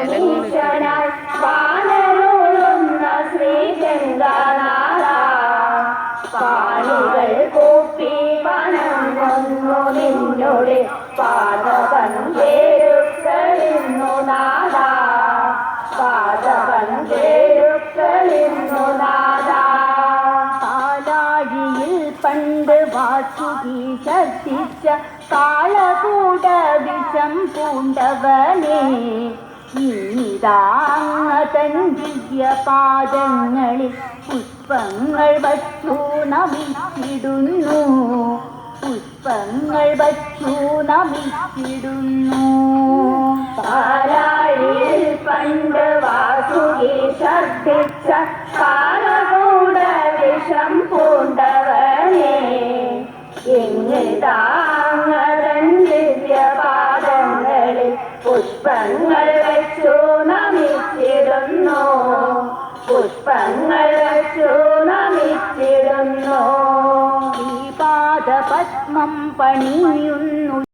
നീശനായി വാനരുളുന്ന ശ്രീഗംഗാനാഥ കാലുകൾ കൂപ്പി വണങ്ങുന്നു നിന്നോട് പാദപഞ്ചേരുക്കളിന്നു നാഥ പാദപഞ്ചേരുക്കളിന്നു നാഥ പാലാഴിയിൽ പണ്ട് വാസുകി ശർദ്ദിച്ച കാളകൂട വിഷം പൂണ്ടവനെ ഇന്നിതാങ്ങതൻ ദിവ്യപാദങ്ങളിൽ പുഷ്പങ്ങൾ വച്ചു നമിച്ചിടുന്നു പുഷ്പങ്ങൾ വച്ചു നമിച്ചിടുന്നു പാലാഴിയിൽ പണ്ട് വാസുകി ശർദ്ദിച്ച കാളകൂട വിഷം പൂണ്ടവനെ ഇന്നിതാങ്ങതൻ ദിവ്യപാദങ്ങളിൽ പുഷ്പങ്ങൾ വച്ചു നമിച്ചിടുന്നു പുഷ്പങ്ങൾ വച്ചു നമിച്ചിടുന്നു ഈ പാദപത്മം പണിയുന്നു